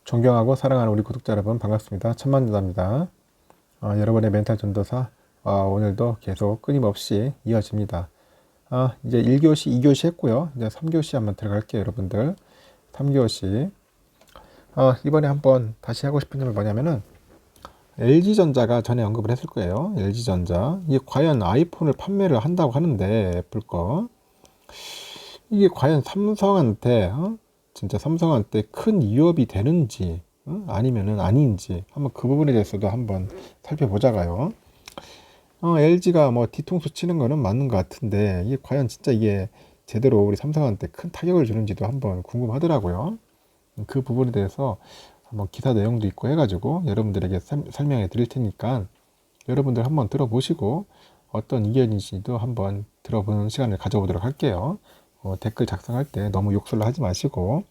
존경하고 사랑하는 우리 구독자 여러분 반갑습니다. 천만전도입니다. 여러분의 멘탈 전도사 오늘도 계속 끊임없이 이어집니다. 이제 1교시, 2교시 했고요. 이제 3교시 한번 들어갈게요, 여러분들. 3교시. 이번에 한번 다시 하고 싶은 점이 뭐냐면은 LG전자가 전에 언급을 했을 거예요. LG전자. 이게 과연 아이폰을 판매를 한다고 하는데 애플 거. 이게 과연 삼성한테 진짜 삼성한테 큰 위협이 되는지 아니면은 아닌지 한번 그 부분에 대해서도 한번 살펴보자가요. LG가 뭐 뒤통수 치는 거는 맞는 것 같은데 이게 과연 진짜 이게 제대로 우리 삼성한테 큰 타격을 주는지도 한번 궁금하더라고요. 그 부분에 대해서 한번 기사 내용도 있고 해가지고 여러분들에게 설명해 드릴 테니까 여러분들 한번 들어보시고 어떤 의견인지도 한번 들어보는 시간을 가져보도록 할게요. 댓글 작성할 때 너무 욕설을 하지 마시고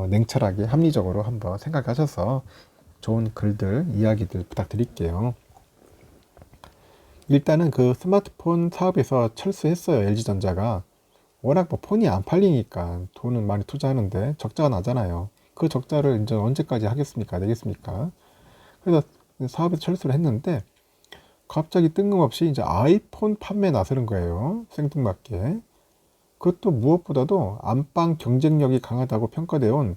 냉철하게 합리적으로 한번 생각하셔서 좋은 글들, 이야기들 부탁드릴게요. 일단은 그 스마트폰 사업에서 철수했어요. LG전자가. 워낙 뭐 폰이 안 팔리니까 돈은 많이 투자하는데 적자가 나잖아요. 그 적자를 이제 언제까지 하겠습니까? 내겠습니까? 그래서 사업에서 철수를 했는데 갑자기 뜬금없이 이제 아이폰 판매 나서는 거예요. 생뚱맞게. 그것도 무엇보다도 안방 경쟁력이 강하다고 평가되어 온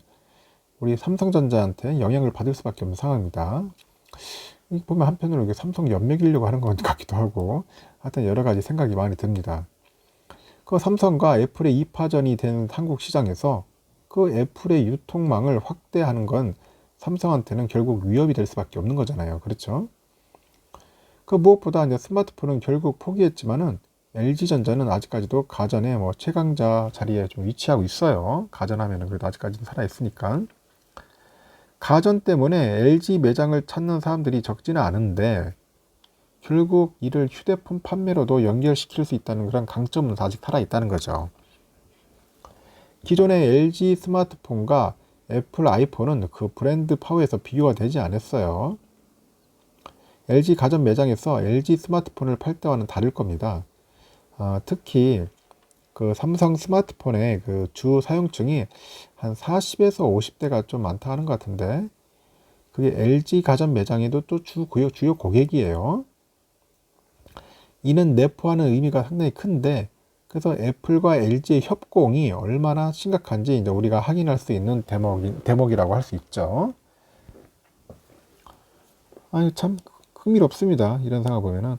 우리 삼성전자한테 영향을 받을 수밖에 없는 상황입니다. 보면 한편으로 이게 삼성 연맥이려고 하는 것 같기도 하고 하여튼 여러 가지 생각이 많이 듭니다. 그 삼성과 애플의 2파전이 된 한국 시장에서 그 애플의 유통망을 확대하는 건 삼성한테는 결국 위협이 될 수밖에 없는 거잖아요. 그렇죠? 그 무엇보다 이제 스마트폰은 결국 포기했지만은 LG전자는 아직까지도 가전의 뭐 최강자 자리에 좀 위치하고 있어요. 가전하면은 그래도 아직까지는 살아있으니까. 가전 때문에 LG 매장을 찾는 사람들이 적지는 않은데 결국 이를 휴대폰 판매로도 연결시킬 수 있다는 그런 강점은 아직 살아있다는 거죠. 기존의 LG 스마트폰과 애플 아이폰은 그 브랜드 파워에서 비교가 되지 않았어요. LG 가전 매장에서 LG 스마트폰을 팔 때와는 다를 겁니다. 특히 그 삼성 스마트폰의 그 주 사용층이 한 40에서 50대가 좀 많다 하는 것 같은데 그게 LG 가전 매장에도 또 주요 고객이에요. 이는 내포하는 의미가 상당히 큰데 그래서 애플과 LG의 협공이 얼마나 심각한지 이제 우리가 확인할 수 있는 대목이라고 할 수 있죠. 아니 참 흥미롭습니다. 이런 상황 보면은.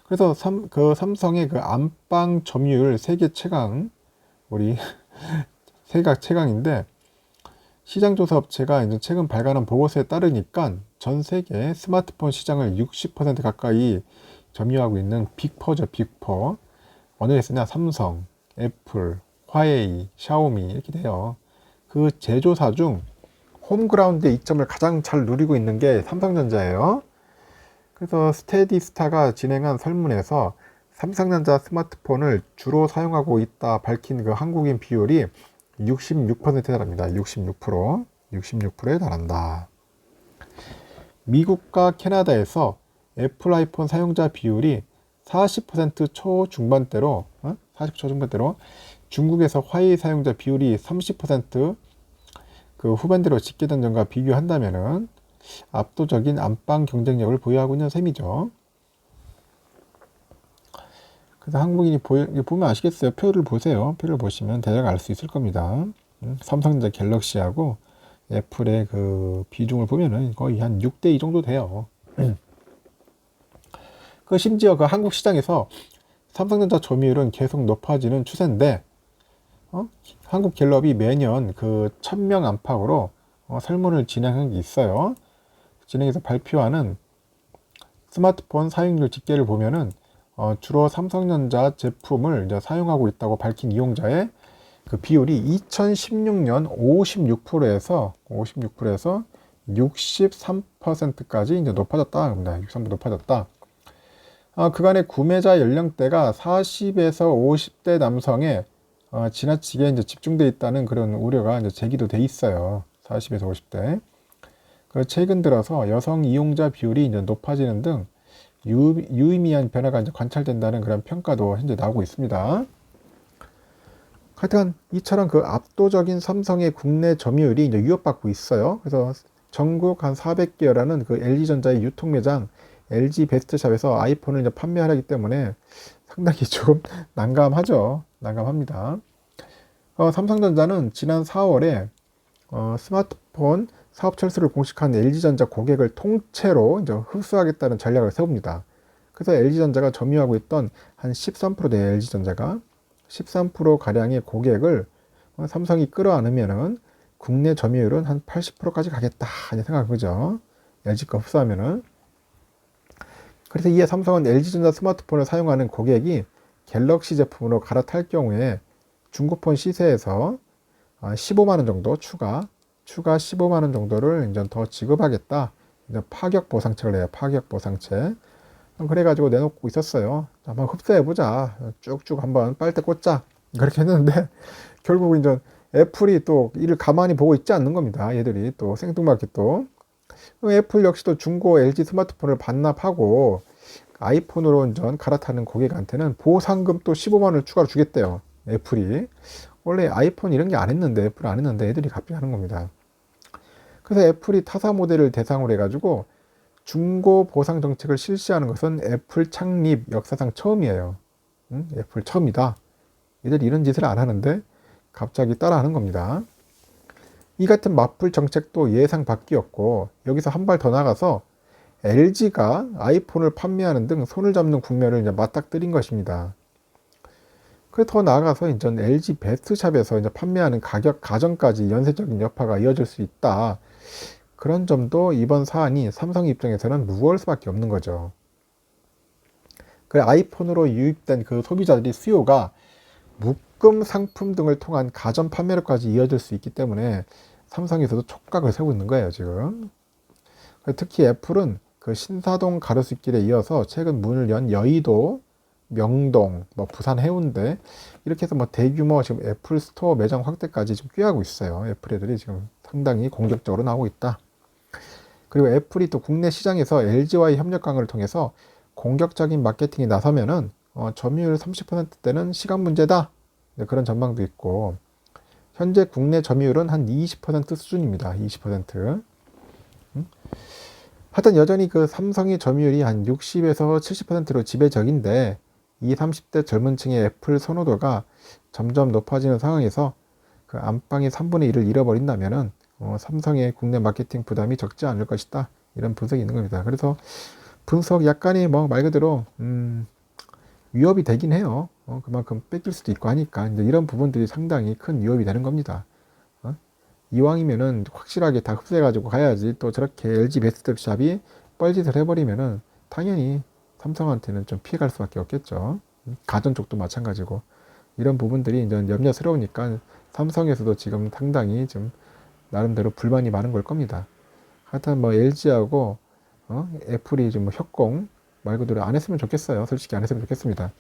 그래서 삼성의 그 안방 점유율 세계 최강, 우리 세계 최강인데 시장조사 업체가 이제 최근 발간한 보고서에 따르니까 전 세계 스마트폰 시장을 60% 가까이 점유하고 있는 빅4죠, 빅4. 어느 회사냐? 삼성, 애플, 화웨이, 샤오미 이렇게 돼요. 그 제조사 중 홈그라운드의 이점을 가장 잘 누리고 있는 게 삼성전자예요. 그래서 스테디스타가 진행한 설문에서 삼성전자 스마트폰을 주로 사용하고 있다 밝힌 그 한국인 비율이 66%에 달합니다. 66%, 66%에 달한다. 미국과 캐나다에서 애플 아이폰 사용자 비율이 40% 초중반대로, 40% 초중반대로, 중국에서 화웨이 사용자 비율이 30% 그 후반대로 집계된 점과 비교한다면은 압도적인 안방 경쟁력을 보유하고 있는 셈이죠. 그래서 한국인이 보면 아시겠어요? 표를 보세요. 표를 보시면 대략 알 수 있을 겁니다. 삼성전자 갤럭시하고 애플의 그 비중을 보면은 거의 한 6대2 정도 돼요. 그 심지어 그 한국 시장에서 삼성전자 점유율은 계속 높아지는 추세인데 한국 갤럽이 매년 그 1000명 안팎으로 설문을 진행한 게 있어요. 진행해서 발표하는 스마트폰 사용률 집계를 보면은 주로 삼성전자 제품을 이제 사용하고 있다고 밝힌 이용자의 그 비율이 2016년 56%에서 63%까지 이제 높아졌다. 63% 높아졌다. 그간의 구매자 연령대가 40에서 50대 남성에 지나치게 이제 집중돼 있다는 그런 우려가 이제 제기도 돼 있어요. 40에서 50대. 그 최근 들어서 여성 이용자 비율이 이제 높아지는 등 유의미한 변화가 이제 관찰된다는 그런 평가도 현재 나오고 있습니다. 하여튼 이처럼 그 압도적인 삼성의 국내 점유율이 이제 위협받고 있어요. 그래서 전국 한 400개라는 그 LG전자의 유통 매장 LG 베스트샵에서 아이폰을 이제 판매하기 때문에 상당히 좀 난감하죠. 난감합니다. 삼성전자는 지난 4월에 스마트폰 사업 철수를 공식한 LG전자 고객을 통째로 이제 흡수하겠다는 전략을 세웁니다. 그래서 LG전자가 점유하고 있던 한 13%대 LG전자가 13%가량의 고객을 삼성이 끌어안으면은 국내 점유율은 한 80%까지 가겠다 생각한 거죠. LG 거 흡수하면은. 그래서 이에 삼성은 LG전자 스마트폰을 사용하는 고객이 갤럭시 제품으로 갈아탈 경우에 중고폰 시세에서 15만 원 정도 추가 15만 원 정도를 이제 더 지급하겠다. 이제 파격 보상책을 내요. 파격 보상책. 그래가지고 내놓고 있었어요. 한번 흡수해보자. 쭉쭉 한번 빨대 꽂자. 그렇게 했는데, 결국 이제 애플이 또 이를 가만히 보고 있지 않는 겁니다. 얘들이 또 생뚱맞게 또. 애플 역시도 중고 LG 스마트폰을 반납하고 아이폰으로 이제 갈아타는 고객한테는 보상금 또 15만 원을 추가로 주겠대요. 애플이. 원래 아이폰 이런 게 안 했는데, 애플 안 했는데 애들이 갑자기 하는 겁니다. 그래서 애플이 타사 모델을 대상으로 해가지고 중고 보상 정책을 실시하는 것은 애플 창립 역사상 처음이에요. 애플 처음이다. 이들이 이런 짓을 안 하는데 갑자기 따라하는 겁니다. 이 같은 맞불 정책도 예상 밖이었고, 여기서 한 발 더 나가서 LG가 아이폰을 판매하는 등 손을 잡는 국면을 이제 맞닥뜨린 것입니다. 그래서 더 나아가서 이제 LG 베스트샵에서 이제 판매하는 가격 가정까지 연쇄적인 여파가 이어질 수 있다. 그런 점도 이번 사안이 삼성 입장에서는 무거울 수밖에 없는 거죠. 그 아이폰으로 유입된 그 소비자들이 수요가 묶음 상품 등을 통한 가전 판매로까지 이어질 수 있기 때문에 삼성에서도 촉각을 세우고 있는 거예요, 지금. 특히 애플은 그 신사동 가로수길에 이어서 최근 문을 연 여의도, 명동, 부산 해운대 이렇게 해서 대규모 지금 애플 스토어 매장 확대까지 지금 꾀하고 있어요. 애플 애들이 지금 상당히 공격적으로 나오고 있다. 그리고 애플이 또 국내 시장에서 LG와의 협력 강화를 통해서 공격적인 마케팅에 나서면은 점유율 30%대는 시간 문제다. 그런 전망도 있고, 현재 국내 점유율은 한 20% 수준입니다. 20%. 하여튼 여전히 그 삼성의 점유율이 한 60에서 70%로 지배적인데, 20, 30대 젊은 층의 애플 선호도가 점점 높아지는 상황에서 그 안방의 3분의 1을 잃어버린다면은 삼성의 국내 마케팅 부담이 적지 않을 것이다. 이런 분석이 있는 겁니다. 그래서 분석 약간의 말 그대로 위협이 되긴 해요. 그만큼 뺏길 수도 있고 하니까 이제 이런 부분들이 상당히 큰 위협이 되는 겁니다. 이왕이면은 확실하게 다 흡수해가지고 가야지. 또 저렇게 LG 베스트샵이 뻘짓을 해버리면은 당연히 삼성한테는 좀 피해갈 수밖에 없겠죠. 가전 쪽도 마찬가지고 이런 부분들이 이제 염려스러우니까 삼성에서도 지금 상당히 좀 나름대로 불만이 많은 걸 겁니다. 하여튼 LG하고 애플이 좀 협공 말 그대로 안 했으면 좋겠어요. 솔직히 안 했으면 좋겠습니다.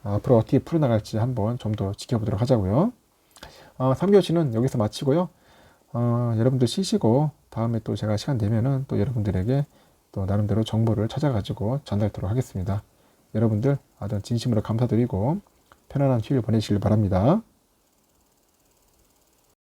앞으로 어떻게 풀어나갈지 한번 좀 더 지켜보도록 하자고요. 3교시는 여기서 마치고요. 여러분들 쉬시고 다음에 또 제가 시간 되면은 또 여러분들에게 또 나름대로 정보를 찾아가지고 전달토록 하겠습니다. 여러분들 아주 진심으로 감사드리고 편안한 휴일 보내시길 바랍니다.